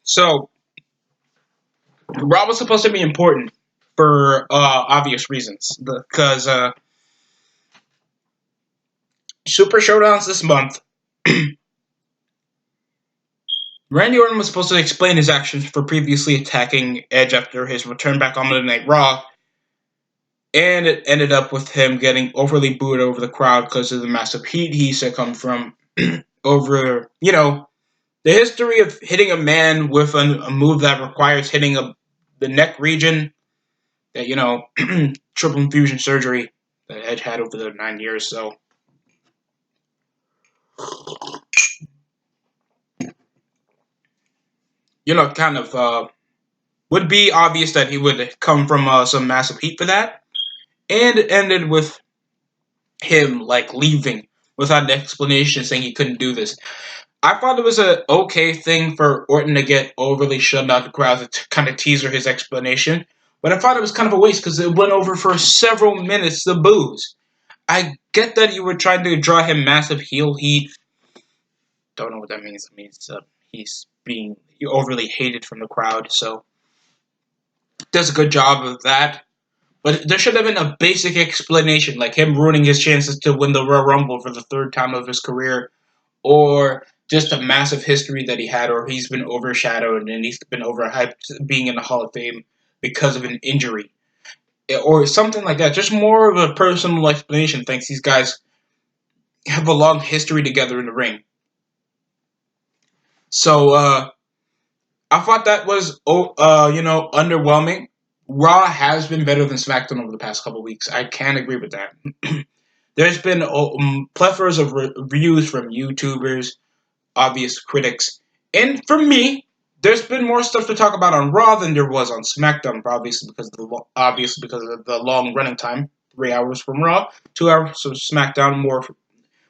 So Raw was supposed to be important for obvious reasons because Super Showdowns this month. Randy Orton was supposed to explain his actions for previously attacking Edge after his return back on Monday Night Raw, and it ended up with him getting overly booed over the crowd because of the massive heat he succumbed from over, the history of hitting a man with a move that requires hitting the neck region that, triple infusion surgery that Edge had over the 9 years. So, kind of would be obvious that he would come from some massive heat for that. And it ended with him, like, leaving without an explanation saying he couldn't do this. I thought it was a okay thing for Orton to get overly shunned out of the crowd to kind of teaser his explanation. But I thought it was kind of a waste because it went over for several minutes, the boos. I get that you were trying to draw him massive heel heat. Don't know what that means. It means he's being overly hated from the crowd. So does a good job of that. But there should have been a basic explanation, like him ruining his chances to win the Royal Rumble for the third time of his career, or just a massive history that he had, or he's been overshadowed and he's been overhyped being in the Hall of Fame because of an injury, or something like that. Just more of a personal explanation. Thanks, these guys have a long history together in the ring. So I thought that was underwhelming. Raw has been better than SmackDown over the past couple weeks. I can agree with that. There's been plethoras of reviews from YouTubers, obvious critics, and for me, there's been more stuff to talk about on Raw than there was on SmackDown. Obviously because of the long running time, 3 hours from Raw, 2 hours of SmackDown.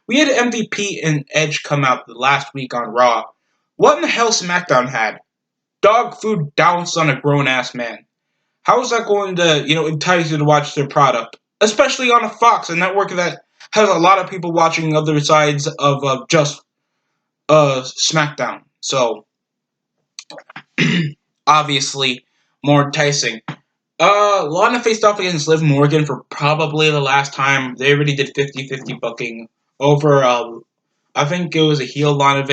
We had MVP and Edge come out last week on Raw. What in the hell SmackDown had? Dog food doused on a grown ass man. How is that going to, entice you to watch their product? Especially on a Fox, a network that has a lot of people watching other sides of just SmackDown. So, obviously, more enticing. Lana faced off against Liv Morgan for probably the last time. They already did 50-50 booking over, I think it was a heel Lana,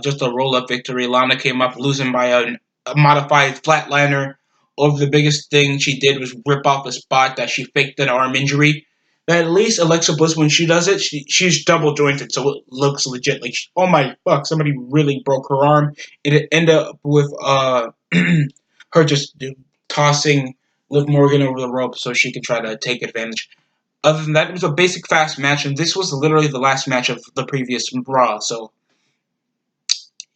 just a roll-up victory. Lana came up losing by a modified flatliner. Over the biggest thing she did was rip off a spot that she faked an arm injury. That at least Alexa Bliss, when she does it, she's double jointed, so it looks legit. Like, oh my fuck, somebody really broke her arm. It ended up with her just tossing Liv Morgan over the rope so she could try to take advantage. Other than that, it was a basic fast match, and this was literally the last match of the previous Raw. So,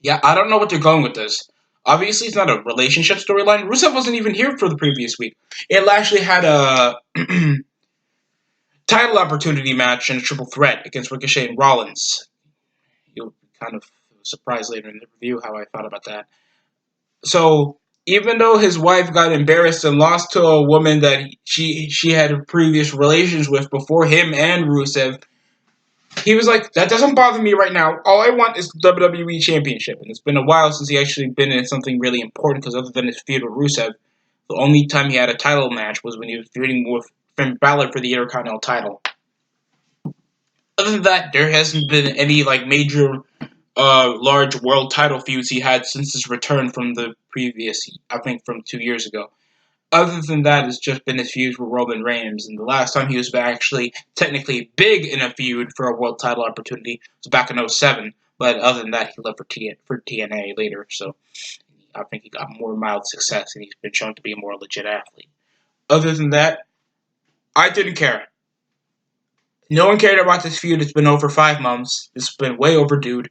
yeah, I don't know what they're going with this. Obviously, it's not a relationship storyline. Rusev wasn't even here for the previous week. It actually had a title opportunity match in a triple threat against Ricochet and Rollins. You'll kind of surprised later in the review how I thought about that. So, even though his wife got embarrassed and lost to a woman that she had previous relations with before him and Rusev, he was like, that doesn't bother me right now. All I want is the WWE Championship. And it's been a while since he actually been in something really important because other than his feud with Rusev, the only time he had a title match was when he was feuding with Finn Balor for the Intercontinental title. Other than that, there hasn't been any major large world title feuds he had since his return from the previous, I think from 2 years ago. Other than that, it's just been his feuds with Roman Reigns, and the last time he was actually technically big in a feud for a world title opportunity was back in 2007. But other than that, he left for TNA later, so I think he got more mild success, and he's been shown to be a more legit athlete. Other than that, I didn't care. No one cared about this feud. It's been over 5 months. It's been way overdue.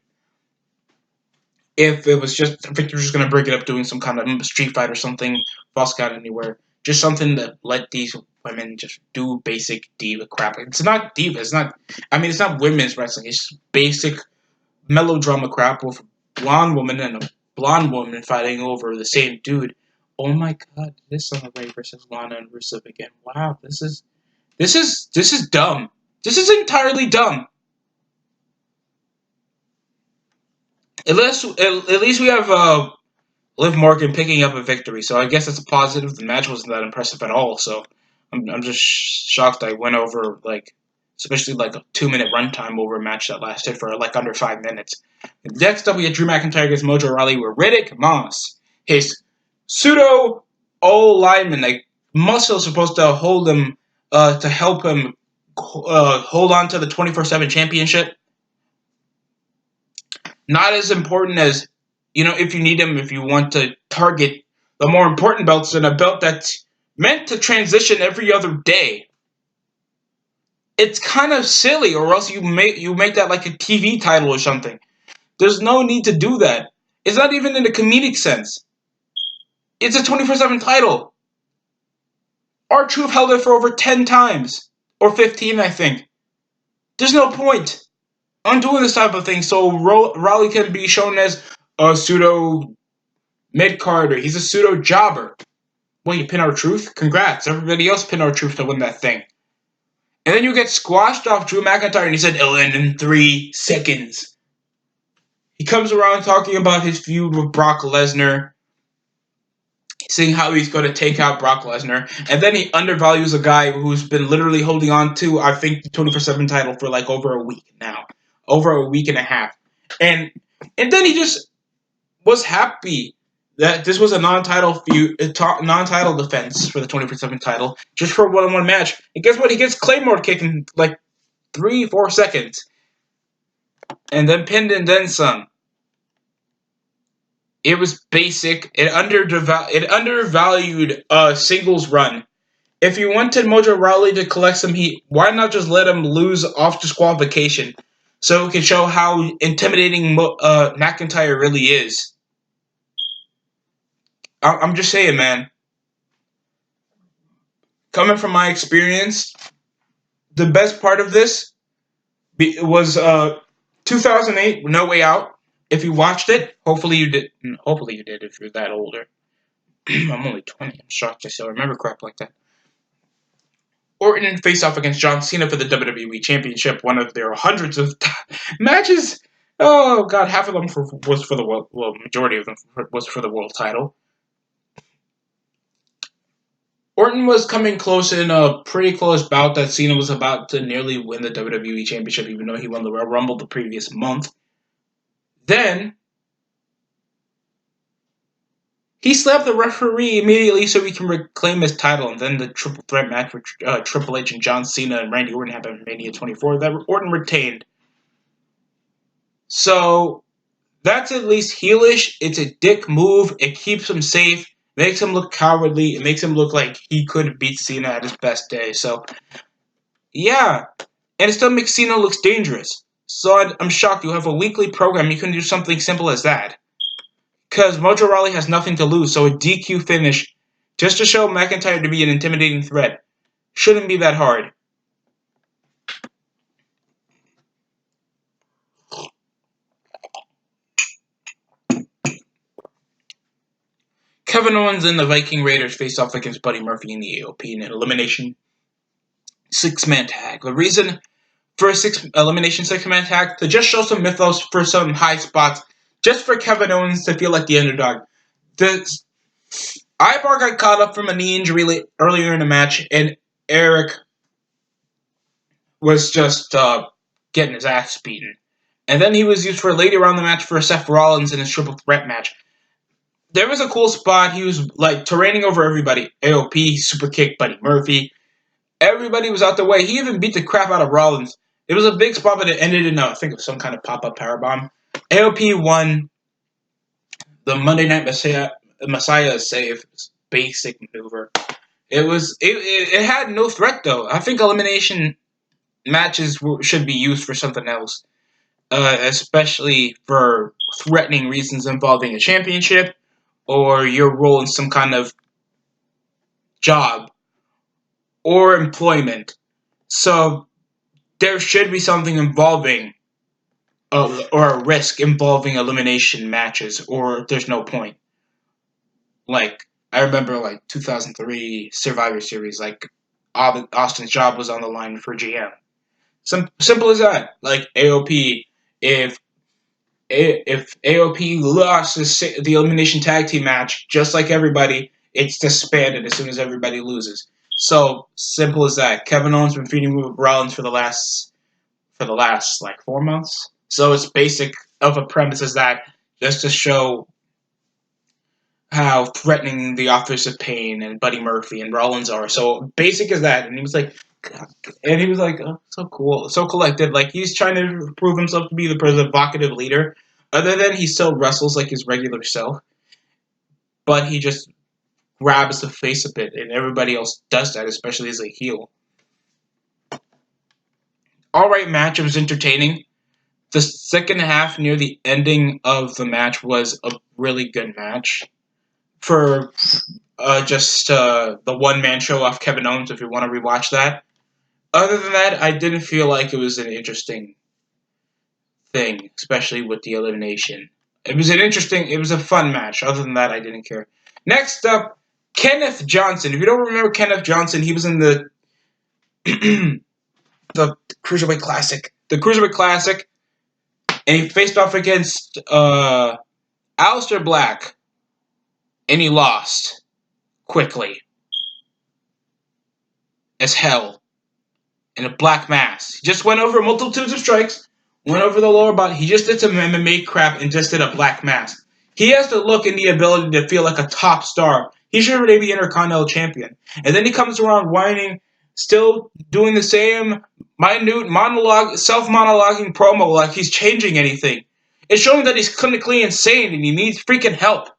If it was just, I think they're just going to break it up doing some kind of street fight or something, False Count Anywhere. Just something that let these women just do basic diva crap. It's not diva. It's not women's wrestling. It's basic melodrama crap with a blonde woman and a blonde woman fighting over the same dude. Oh my god, this on the way versus Lana and Rusev again. Wow, this is dumb. This is entirely dumb. At least we have Liv Morgan picking up a victory. So I guess it's a positive. The match wasn't that impressive at all. So I'm just shocked I went over, like, especially like a 2-minute runtime over a match that lasted for like under 5 minutes. Next up, we had Drew McIntyre against Mojo Rawley with Riddick Moss, his pseudo lineman, like Muscle supposed to hold him to help him hold on to the 24/7 championship. Not as important as, if you need him, if you want to target the more important belts than a belt that's meant to transition every other day. It's kind of silly, or else you make that like a TV title or something. There's no need to do that. It's not even in a comedic sense. It's a 24/7 title. R-Truth held it for over 10 times. Or 15, I think. There's no point on doing this type of thing, so Rawley can be shown as a pseudo mid-carder. He's a pseudo jobber. Well, you pin R-Truth? Congrats. Everybody else pinned R-Truth to win that thing. And then you get squashed off Drew McIntyre, and he said, it'll end in 3 seconds. He comes around talking about his feud with Brock Lesnar, seeing how he's going to take out Brock Lesnar, and then he undervalues a guy who's been literally holding on to, I think, the 24/7 title for like over a week now. Over a week and a half. And then he just was happy that this was a non-title non-title defense for the 24/7 title, just for a one-on-one match. And guess what? He gets Claymore kicked in like 3-4 seconds. And then pinned and then some. It was basic. It undervalued a singles run. If you wanted Mojo Rawley to collect some heat, why not just let him lose off disqualification so it can show how intimidating McIntyre really is? I'm just saying, man. Coming from my experience, the best part of this was 2008, No Way Out. If you watched it, hopefully you did. Hopefully you did if you're that older. I'm only 20. I'm shocked I still remember crap like that. Orton faced off against John Cena for the WWE Championship, one of their hundreds of matches. Oh, God, half of them was for the world. Well, majority of them was for the world title. Orton was coming close in a pretty close bout that Cena was about to nearly win the WWE Championship, even though he won the Royal Rumble the previous month. Then, he slapped the referee immediately so he can reclaim his title, and then the triple threat match with Triple H and John Cena and Randy Orton happened at Mania 24 that Orton retained. So, that's at least heelish. It's a dick move. It keeps him safe. Makes him look cowardly. It makes him look like he could beat Cena at his best day. So, yeah. And it still makes Cena look dangerous. So I'm shocked you have a weekly program. You can do something simple as that. Because Mojo Rawley has nothing to lose. So a DQ finish, just to show McIntyre to be an intimidating threat, shouldn't be that hard. Kevin Owens and the Viking Raiders face off against Buddy Murphy in the AOP in an elimination 6-man tag. The reason for a elimination 6-man tag, to just show some mythos for some high spots, just for Kevin Owens to feel like the underdog. The Ivar got caught up from a knee injury earlier in the match, and Eric was just getting his ass beaten. And then he was used for later on the match for Seth Rollins in his triple threat match. There was a cool spot. He was like terraining over everybody. AOP, super kick, Buddy Murphy. Everybody was out the way. He even beat the crap out of Rollins. It was a big spot, but it ended in, I think, some kind of pop-up powerbomb. AOP won the Monday Night Messiah save. Basic maneuver. It had no threat, though. I think elimination matches should be used for something else. Especially for threatening reasons involving a championship or your role in some kind of job or employment. So there should be something involving or a risk involving elimination matches, or there's no point. Like, I remember, like, 2003 Survivor Series, like, Austin's job was on the line for GM. Simple as that. Like, AOP, if if AOP lost the elimination tag team match, just like everybody, it's disbanded as soon as everybody loses. So simple as that. Kevin Owens been feuding with Rollins for the last like 4 months. So it's basic of a premise as that, just to show how threatening the Authors of Pain and Buddy Murphy and Rollins are. So basic as that. And he was like, oh, so cool, so collected. Like he's trying to prove himself to be the provocative leader. Other than he still wrestles like his regular self, but he just grabs the face a bit, and everybody else does that, especially as a heel. All right, match. It was entertaining. The second half, near the ending of the match, was a really good match for just the one-man show off Kevin Owens, if you want to rewatch that. Other than that, I didn't feel like it was an interesting thing, especially with the elimination. It was a fun match. Other than that, I didn't care. Next up, Kenneth Johnson. If you don't remember Kenneth Johnson, he was in the the Cruiserweight Classic. The Cruiserweight Classic, and he faced off against Aleister Black, and he lost quickly as hell in a black mass. He just went over multitudes of strikes, went over the lower body. He just did some MMA crap and just did a black mass. He has the look and the ability to feel like a top star. He should already be Intercontinental Champion. And then he comes around whining, still doing the same minute monologue, self-monologuing promo like he's changing anything. It's showing that he's clinically insane and he needs freaking help.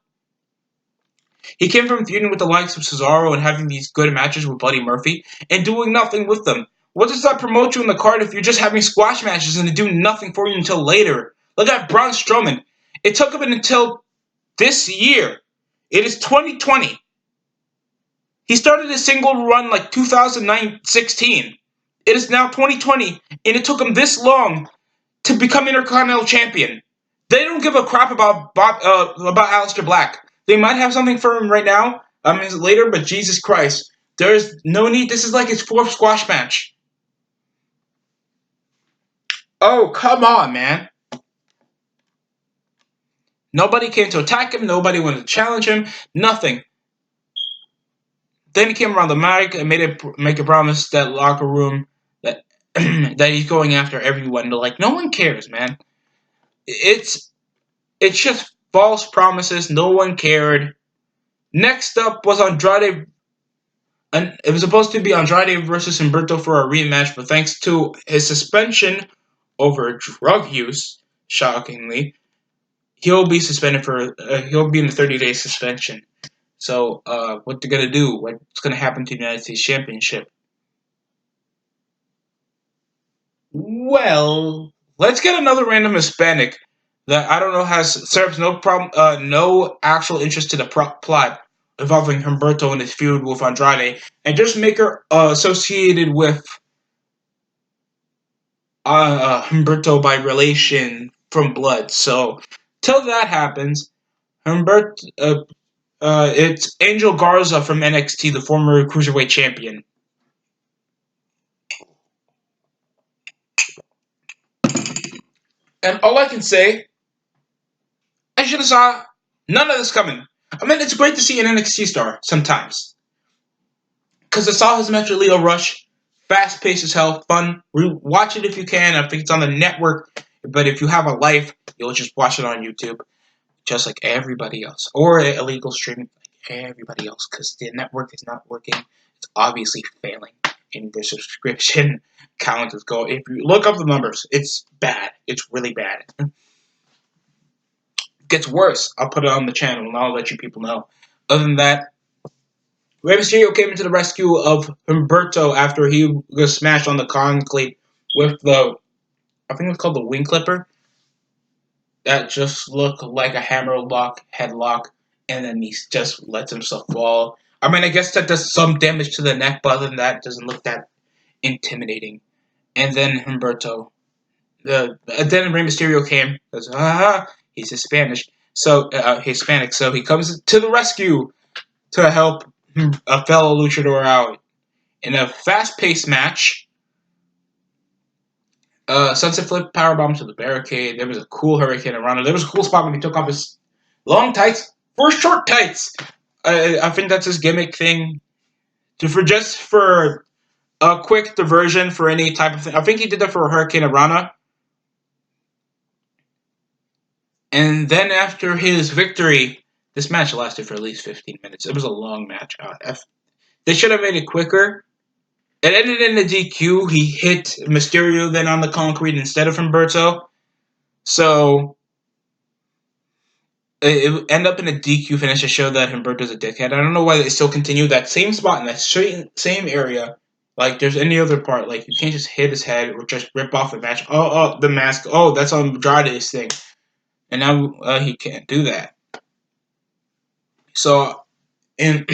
He came from feuding with the likes of Cesaro and having these good matches with Buddy Murphy and doing nothing with them. What does that promote you in the card if you're just having squash matches and they do nothing for you until later? Look at Braun Strowman. It took him until this year. It is 2020. He started his single run like 2016. It is now 2020, and it took him this long to become Intercontinental Champion. They don't give a crap about Aleister Black. They might have something for him right now, later, but Jesus Christ, there's no need. This is like his fourth squash match. Oh, come on, man. Nobody came to attack him. Nobody wanted to challenge him. Nothing. Then he came around the mic and make a promise that locker room that that he's going after everyone. They're like, no one cares, man. It's just false promises. No one cared. Next up was Andrade. And it was supposed to be Andrade versus Humberto for a rematch, but thanks to his suspension over drug use, shockingly, he'll be suspended for. He'll be in a 30-day suspension. So, what they're gonna do? What's gonna happen to the United States Championship? Well, let's get another random Hispanic that I don't know serves no problem, no actual interest to the plot involving Humberto and his feud with Andrade, and just make her associated with Humberto by relation from blood. So, till that happens, Humberto, it's Angel Garza from NXT, the former Cruiserweight Champion. And all I can say, I should have saw none of this coming. I mean, it's great to see an NXT star sometimes. Because I saw his match with Leo Rush. Fast paced as hell, fun. Watch it if you can. I think it's on the network. But if you have a life, you'll just watch it on YouTube. Just like everybody else. Or illegal streaming like everybody else. Because the network is not working. It's obviously failing. And their subscription count is going. If you look up the numbers, it's bad. It's really bad. Gets worse. I'll put it on the channel and I'll let you people know. Other than that, Rey Mysterio came into the rescue of Humberto after he was smashed on the concrete with I think it's called the wing clipper. That just looked like a hammer lock, headlock, and then he just lets himself fall. I mean, I guess that does some damage to the neck, but other than that, it doesn't look that intimidating. And then Humberto, then Rey Mysterio came. Goes, he's Hispanic, so he comes to the rescue to help a fellow luchador out in a fast-paced match Sunset flip powerbomb to the barricade. There was a cool hurricane around it. There was a cool spot when he took off his long tights for short tights. I think that's his gimmick thing. For a quick diversion for any type of thing. I think he did that for Hurricane Arana. And then after his victory, this match lasted for at least 15 minutes. It was a long match. They should have made it quicker. It ended in a DQ. He hit Mysterio then on the concrete instead of Humberto. So it ended up in a DQ finish to show that Humberto's a dickhead. I don't know why they still continue that same spot in that same area. Like there's any other part. Like you can't just hit his head or just rip off the match. Oh, the mask. Oh, that's on Andrade's thing. And now he can't do that. So, and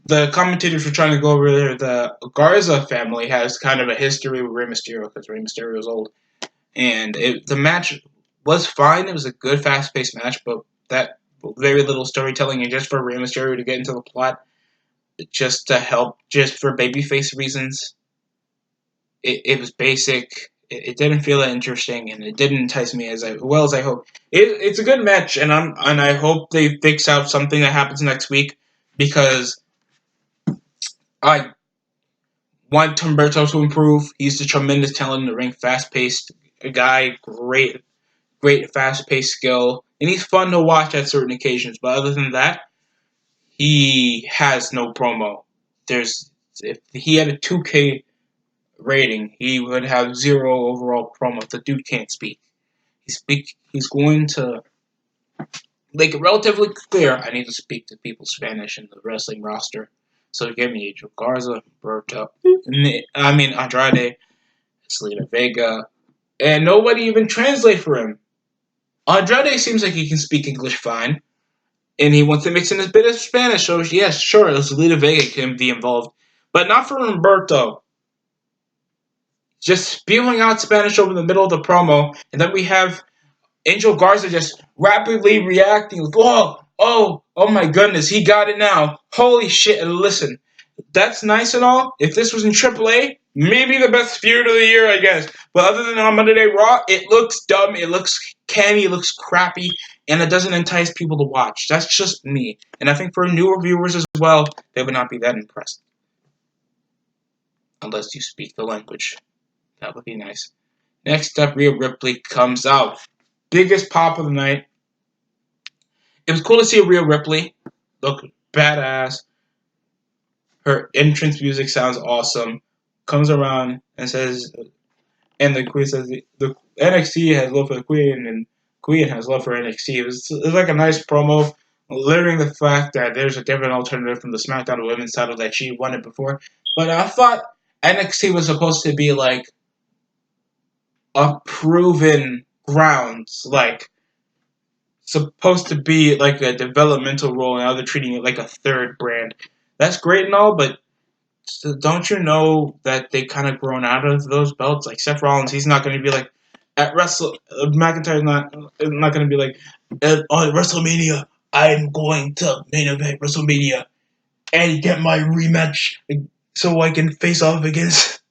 the commentators were trying to go over there. The Garza family has kind of a history with Rey Mysterio because Rey Mysterio is old. And the match was fine. It was a good, fast-paced match, but that very little storytelling and just for Rey Mysterio to get into the plot, just to help, just for babyface reasons, it was basic. It didn't feel that interesting, and it didn't entice me as well as I hope. It's a good match, and I hope they fix out something that happens next week because I want Humberto to improve. He's a tremendous talent in the ring, fast-paced guy, great fast-paced skill, and he's fun to watch at certain occasions. But other than that, he has no promo. If he had a 2K rating, he would have 0 overall promo. The dude can't speak. He's going to make it relatively clear. I need to speak to people Spanish in the wrestling roster. So give me Angel Garza, Berto, Andrade, Selena Vega, and nobody even translate for him. Andrade seems like he can speak English fine, and he wants to mix in a bit of Spanish. So yes, sure, Selena Vega can be involved, but not for Humberto. Just spewing out Spanish over the middle of the promo, and then we have Angel Garza just rapidly reacting like, oh my goodness, he got it now. Holy shit, and listen, that's nice and all. If this was in AAA, maybe the best feud of the year, I guess. But other than on Monday Night Raw, it looks dumb, it looks canny, it looks crappy, and it doesn't entice people to watch. That's just me. And I think for newer viewers as well, they would not be that impressed. Unless you speak the language. That would be nice. Next up, Rhea Ripley comes out. Biggest pop of the night. It was cool to see Rhea Ripley look badass. Her entrance music sounds awesome. Comes around and says, and the Queen says the NXT has love for the Queen, and Queen has love for NXT. It was like a nice promo, learning the fact that there's a different alternative from the SmackDown Women's title that she wanted before. But I thought NXT was supposed to be like a proven grounds, like supposed to be like a developmental role, and now they're treating it like a third brand. That's great and all, but don't you know that they kind of grown out of those belts? Like Seth Rollins, he's not going to be like at McIntyre's not going to be like on WrestleMania. I'm going to main event WrestleMania and get my rematch so I can face off against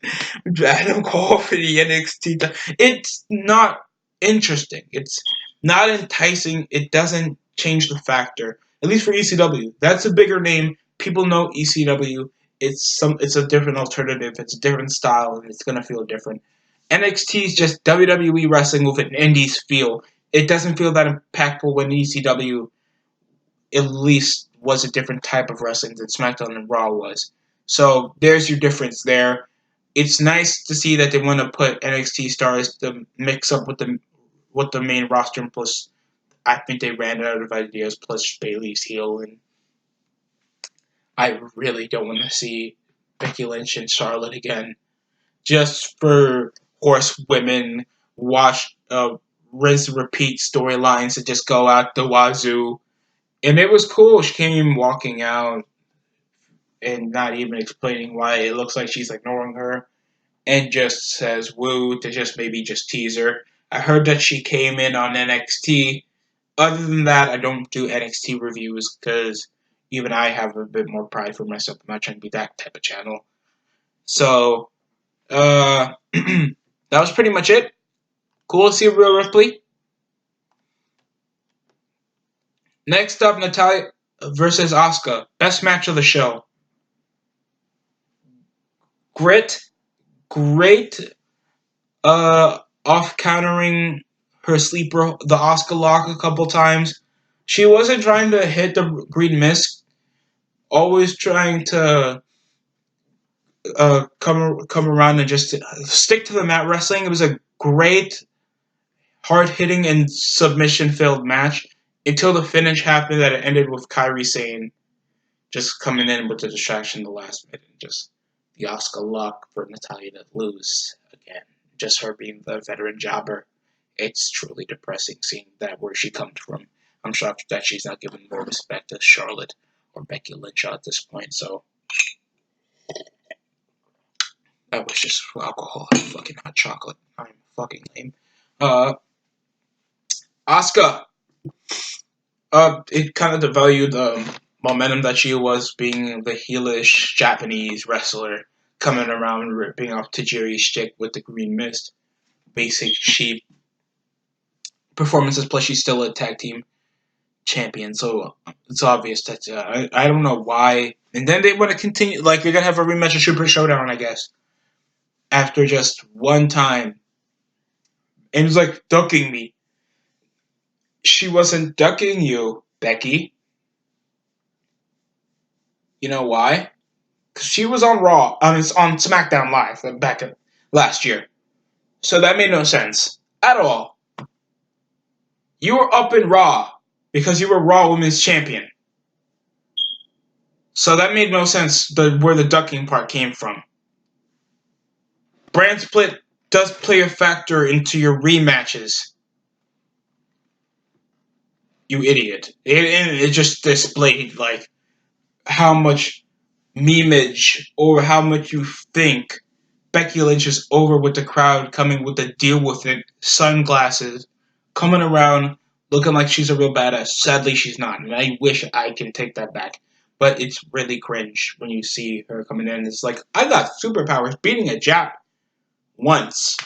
Adam Cole for the NXT. It's not interesting. It's not enticing. It doesn't change the factor. At least for ECW, that's a bigger name. People know ECW. It's a different alternative. It's a different style, and it's gonna feel different. NXT is just WWE wrestling with an Indies feel. It doesn't feel that impactful when ECW at least was a different type of wrestling than SmackDown and Raw was. So there's your difference there. It's nice to see that they want to put NXT stars to mix up with the main roster. And plus, I think they ran out of ideas. Plus, Bayley's heel, and I really don't want to see Becky Lynch and Charlotte again. Just for horsewomen, wash, rinse, and repeat storylines that just go out the wazoo. And it was cool. She came walking out and not even explaining why it looks like she's ignoring her and just says woo to just maybe just tease her. I heard that she came in on NXT. Other than that, I don't do NXT reviews because even I have a bit more pride for myself. I'm not trying to be that type of channel. So, that was pretty much it. Cool to see Rhea Ripley. Next up, Natalya versus Asuka. Best match of the show. Great off countering her sleeper, the Asuka lock a couple times. She wasn't trying to hit the green mist, always trying to come around and just stick to the mat wrestling. It was a great, hard hitting and submission filled match until the finish happened that it ended with Kairi Sane just coming in with the distraction in the last minute. Just the Asuka lock for Natalya to lose again. Just her being the veteran jobber. It's truly depressing seeing that where she comes from. I'm shocked that she's not giving more respect to Charlotte or Becky Lynch at this point. So that was just alcohol and fucking hot chocolate. I'm fucking lame. Asuka. It kind of devalued the momentum that she was being the heelish Japanese wrestler coming around ripping off Tajiri's shtick with the green mist. Basic cheap performances, plus she's still a tag team champion, so it's obvious that I don't know why. And then they want to continue, like they're gonna have a rematch of Super Showdown, I guess, after just one time. And it's like ducking me. She wasn't ducking you, Becky. You know why? Because she was on Raw. It's on SmackDown Live back in last year. So that made no sense at all. You were up in Raw because you were Raw Women's Champion. So that made no sense where the ducking part came from. Brand split does play a factor into your rematches. You idiot. It just displayed like how much memeage or how much you think Becky Lynch is over with the crowd coming with the deal with it, sunglasses, coming around looking like she's a real badass. Sadly, she's not, and I wish I can take that back. But it's really cringe when you see her coming in. It's like, I got superpowers beating a Jap once.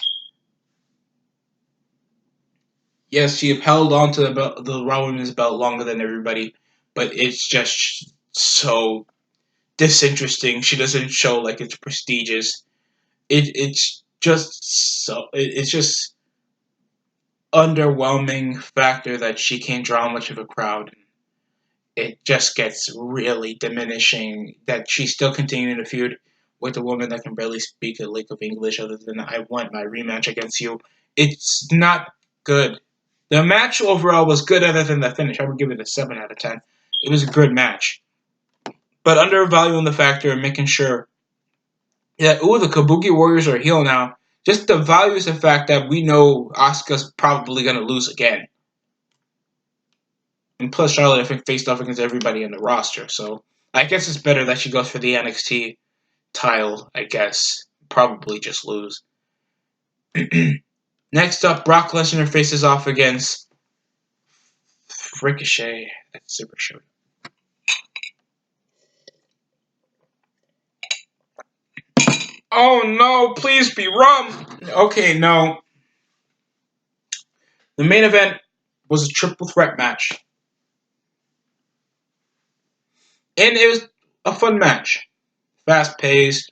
Yes, she held on to the Raw Women's belt longer than everybody, but it's just so disinteresting. She doesn't show like it's prestigious. It's just it's just underwhelming factor that she can't draw much of a crowd. It just gets really diminishing that she's still continuing to feud with a woman that can barely speak a lick of English other than I want my rematch against you. It's not good. The match overall was good other than the finish. I would give it a 7 out of 10. It was a good match. But undervaluing the factor and making sure that, the Kabuki Warriors are heel now, just devalues the fact that we know Asuka's probably going to lose again. And plus, Charlotte, I think, faced off against everybody in the roster. So I guess it's better that she goes for the NXT title, I guess. Probably just lose. Next up, Brock Lesnar faces off against Ricochet at Super Showdown. Oh no, please be rum! Okay, no. The main event was a triple threat match. And it was a fun match. Fast paced.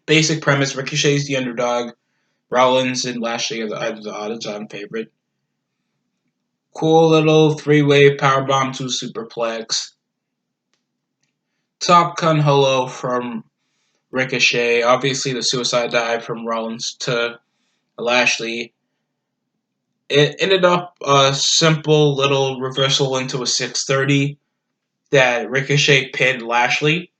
Basic premise, Ricochet's the underdog. Rollins and Lashley are the odds-on favorite. Cool little three-way powerbomb to superplex. Top Gun Holo from Ricochet. Obviously the suicide dive from Rollins to Lashley. It ended up a simple little reversal into a 630 that Ricochet pinned Lashley.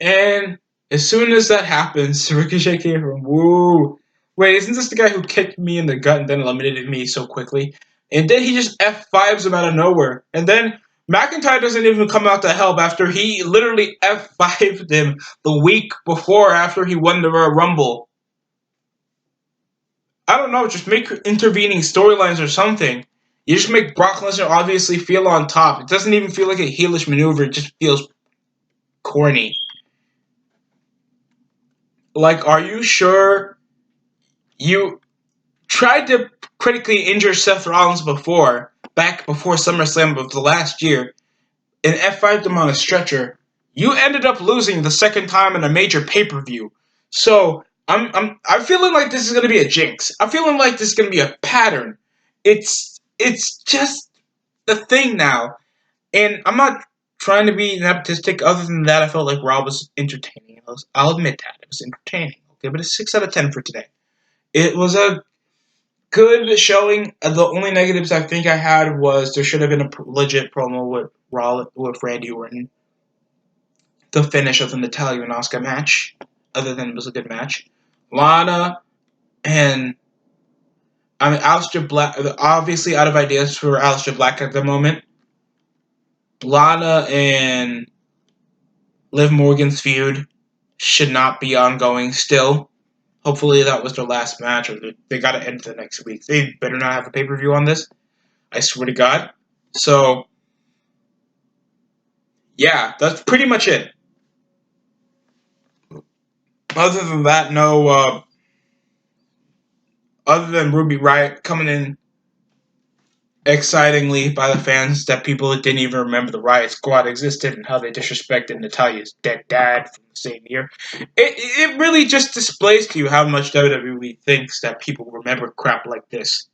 And as soon as that happens, Ricochet came from, woo. Wait, isn't this the guy who kicked me in the gut and then eliminated me so quickly? And then he just F5s him out of nowhere. And then McIntyre doesn't even come out to help after he literally F5'd him the week before after he won the Royal Rumble. I don't know, just make intervening storylines or something. You just make Brock Lesnar obviously feel on top. It doesn't even feel like a heelish maneuver. It just feels corny. Like, are you sure you tried to critically injure Seth Rollins back before SummerSlam of the last year, and F5'd him on a stretcher? You ended up losing the second time in a major pay-per-view. So I'm feeling like this is gonna be a jinx. I'm feeling like this is gonna be a pattern. It's just the thing now. And I'm not trying to be nepotistic. Other than that, I felt like Raw was entertaining. I'll admit that. It was entertaining. I'll give it a 6 out of 10 for today. It was a good showing. The only negatives I think I had was there should have been a legit promo with Randy Orton. The finish of the Natalya and Asuka match. Other than it was a good match. Lana and Aleister Black, obviously out of ideas for Aleister Black at the moment. Lana and Liv Morgan's feud should not be ongoing still. Hopefully that was their last match, or they got to end the next week. They better not have a pay-per-view on this. I swear to God. So, yeah, that's pretty much it. Other than that, no. Other than Ruby Riott coming in excitingly by the fans that people didn't even remember the Riot Squad existed and how they disrespected Natalya's dead dad from the same year. It really just displays to you how much WWE thinks that people remember crap like this.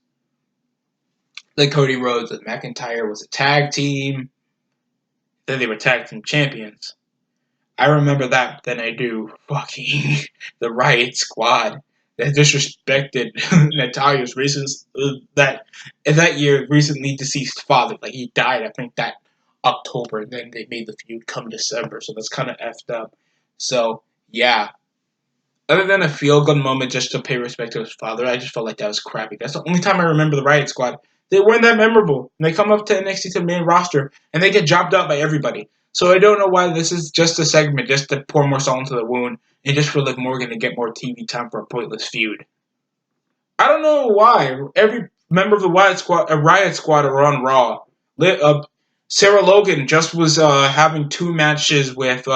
Like Cody Rhodes and McIntyre was a tag team, then they were tag team champions. I remember that than I do fucking the Riot Squad that disrespected Natalya's that year recently deceased father. Like he died, I think that October, and then they made the feud come December, so that's kind of effed up. So yeah, other than a feel good moment just to pay respect to his father, I just felt like that was crappy. That's the only time I remember the Riot Squad. They weren't that memorable. And they come up to NXT to the main roster and they get jobbed out by everybody. So I don't know why this is just a segment, just to pour more salt into the wound and just for Liv Morgan to get more TV time for a pointless feud. I don't know why every member of the Riot Squad are on Raw. Sarah Logan just was having 2 matches with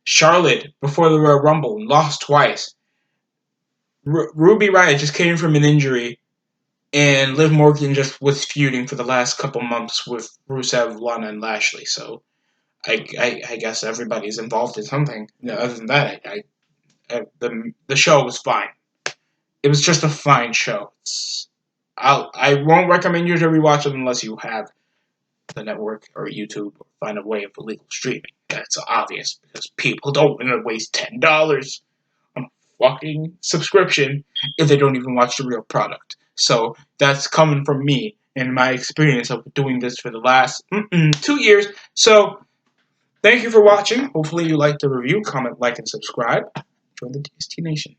Charlotte before the Royal Rumble and lost twice. Ruby Riott just came from an injury, and Liv Morgan just was feuding for the last couple months with Rusev, Lana, and Lashley. So I guess everybody's involved in something. Other than that, the show was fine. It was just a fine show. I won't recommend you to rewatch it unless you have the network or YouTube or find a way of illegal streaming. That's obvious because people don't want to waste $10 on a fucking subscription if they don't even watch the real product. So that's coming from me and my experience of doing this for the last 2 years. So thank you for watching. Hopefully you liked the review. Comment, like, and subscribe. Join the DST Nation.